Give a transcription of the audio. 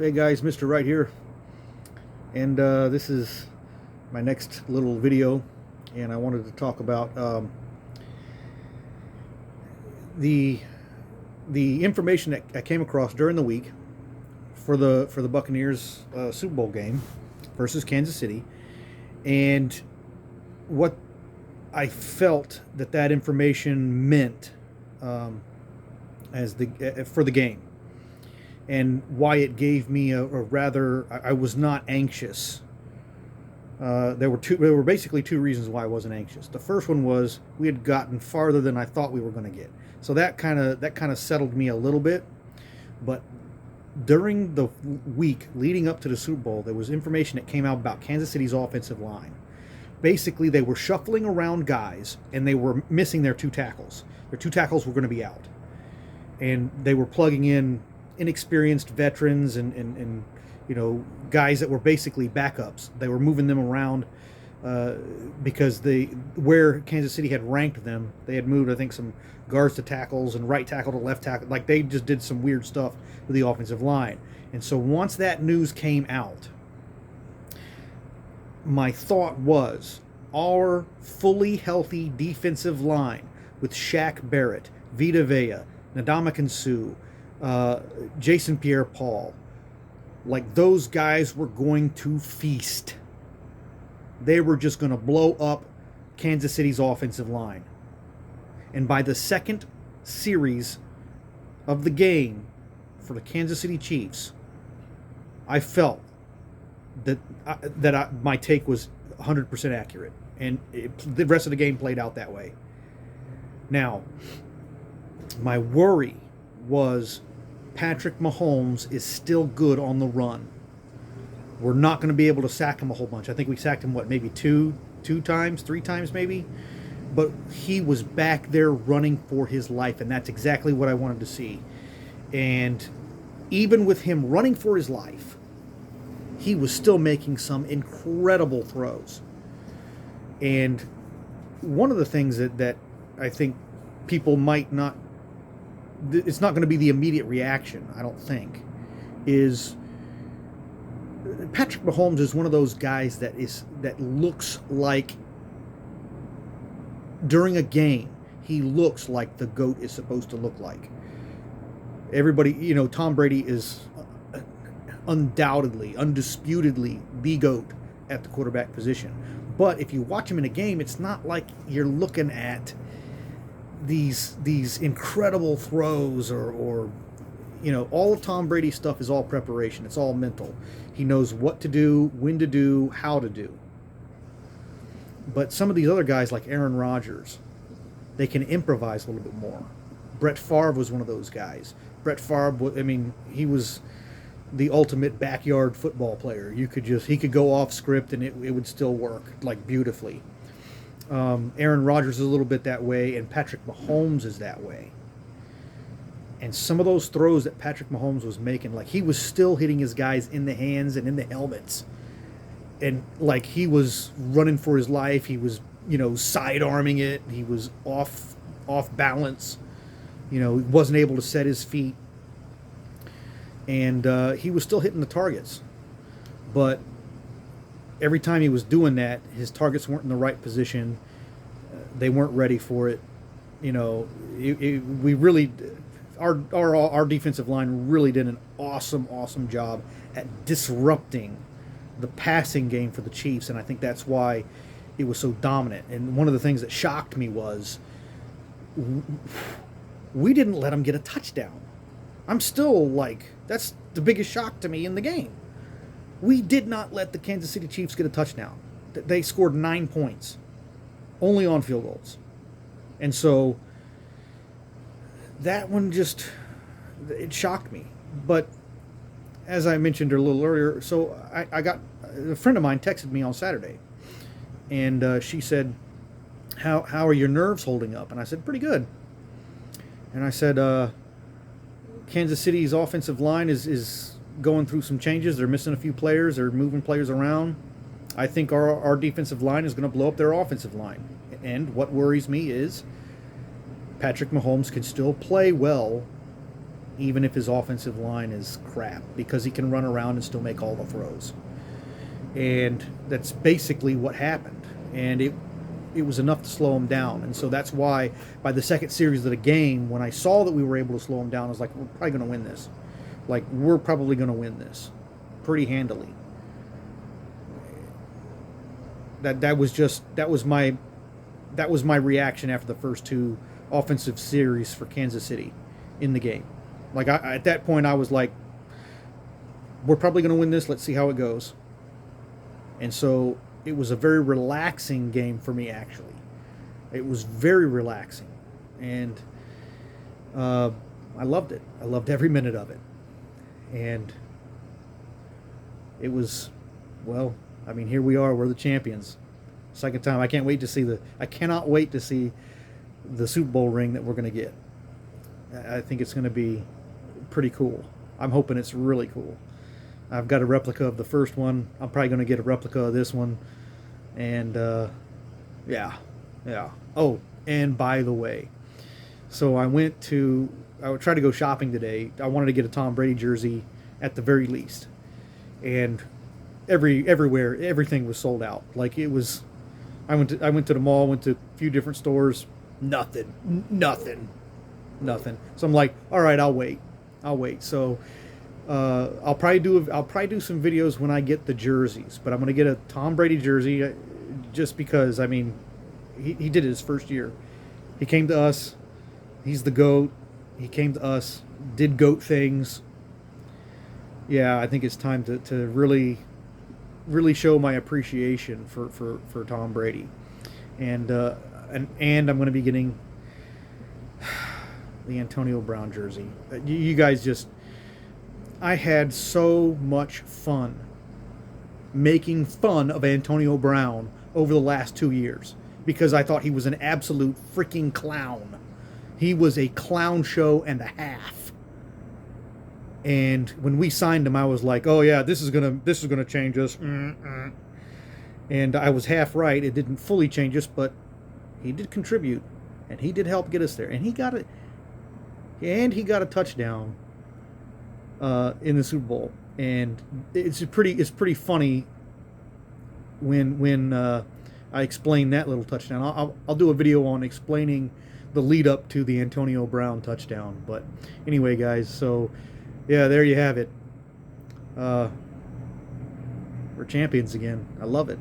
Hey guys, Mr. Right here, and this is my next little video, and I wanted to talk about the information that I came across during the week for the Buccaneers Super Bowl game versus Kansas City, and what I felt that information meant for the game, and why it gave me a rather, I was not anxious. There were basically two reasons why I wasn't anxious. The first one was we had gotten farther than I thought we were going to get, so that kind of settled me a little bit. But during the week leading up to the Super Bowl, there was information that came out about Kansas City's offensive line. Basically, they were shuffling around guys, and they were missing their two tackles. Their two tackles were going to be out, and they were plugging in inexperienced veterans and guys that were basically backups. They were moving them around because where Kansas City had ranked them, they had moved, I think, some guards to tackles and right tackle to left tackle. Like, they just did some weird stuff with the offensive line. And so once that news came out, my thought was our fully healthy defensive line with Shaq Barrett, Vita Vea, Ndamukong Suh, Jason Pierre-Paul, like, those guys were going to feast. They were just going to blow up Kansas City's offensive line. And by the second series of the game for the Kansas City Chiefs, I felt that my take was 100% accurate, and the rest of the game played out that way. Now, my worry was Patrick Mahomes is still good on the run. We're not going to be able to sack him a whole bunch. I think we sacked him, maybe two times, three times maybe? But he was back there running for his life, and that's exactly what I wanted to see. And even with him running for his life, he was still making some incredible throws. And one of the things that I think people might not, it's not going to be the immediate reaction, I don't think, is Patrick Mahomes is one of those guys that looks like, during a game, he looks like the GOAT is supposed to look like. Everybody, Tom Brady is undoubtedly, undisputedly the GOAT at the quarterback position. But if you watch him in a game, it's not like you're looking at these incredible throws or all of Tom Brady's stuff is all preparation. It's all mental. He knows what to do, when to do, how to do. But some of these other guys, like Aaron Rodgers, they can improvise a little bit more. Brett Favre was one of those guys. Brett Favre, he was the ultimate backyard football player. He could go off script and it would still work, like, beautifully. Aaron Rodgers is a little bit that way, and Patrick Mahomes is that way. And some of those throws that Patrick Mahomes was making, like, he was still hitting his guys in the hands and in the helmets. And, like, he was running for his life. He was, side-arming it. He was off balance. He wasn't able to set his feet. And he was still hitting the targets. But every time he was doing that, his targets weren't in the right position. They weren't ready for it. We really, our defensive line really did an awesome job at disrupting the passing game for the Chiefs, and I think that's why it was so dominant. And one of the things that shocked me was we didn't let them get a touchdown. I'm still like, that's the biggest shock to me in the game. We did not let the Kansas City Chiefs get a touchdown. They scored 9 points, only on field goals. And so that one it shocked me. But as I mentioned a little earlier, so I got, a friend of mine texted me on Saturday, and she said, how are your nerves holding up? And I said, pretty good. And I said, Kansas City's offensive line is going through some changes. They're missing a few players. They're moving players around. I think our defensive line is going to blow up their offensive line. And what worries me is Patrick Mahomes can still play well even if his offensive line is crap, because he can run around and still make all the throws. And that's basically what happened. And it was enough to slow him down. And so that's why by the second series of the game, when I saw that we were able to slow him down, I was like, we're probably going to win this. Like, we're probably going to win this pretty handily. That was my reaction after the first two offensive series for Kansas City in the game. Like, at that point, I was like, we're probably going to win this. Let's see how it goes. And so it was a very relaxing game for me, actually. It was very relaxing. And I loved it. I loved every minute of it. And it was, well, I mean, here we are. We're the champions. Second time. I cannot wait to see the Super Bowl ring that we're going to get. I think it's going to be pretty cool. I'm hoping it's really cool. I've got a replica of the first one. I'm probably going to get a replica of this one. And, yeah. Oh, and by the way, so I would try to go shopping today. I wanted to get a Tom Brady jersey at the very least. And everywhere, everything was sold out. Like, it was, I went to the mall, went to a few different stores, nothing. So I'm like, all right, I'll wait. So I'll probably do some videos when I get the jerseys, but I'm going to get a Tom Brady jersey just because, I mean, he did it his first year. He came to us. He's the GOAT. He came to us, did GOAT things. Yeah, I think it's time to really show my appreciation for Tom Brady. And I'm going to be getting the Antonio Brown jersey. You guys just... I had so much fun making fun of Antonio Brown over the last 2 years because I thought he was an absolute freaking clown. He was a clown show and a half. And when we signed him, I was like, "Oh yeah, this is gonna change us." And I was half right. It didn't fully change us, but he did contribute, and he did help get us there. And he got it. And he got a touchdown in the Super Bowl, and it's pretty funny when I explain that little touchdown. I'll do a video on explaining the lead up to the Antonio Brown touchdown. But anyway, guys, so yeah, there you have it. We're champions again. I love it.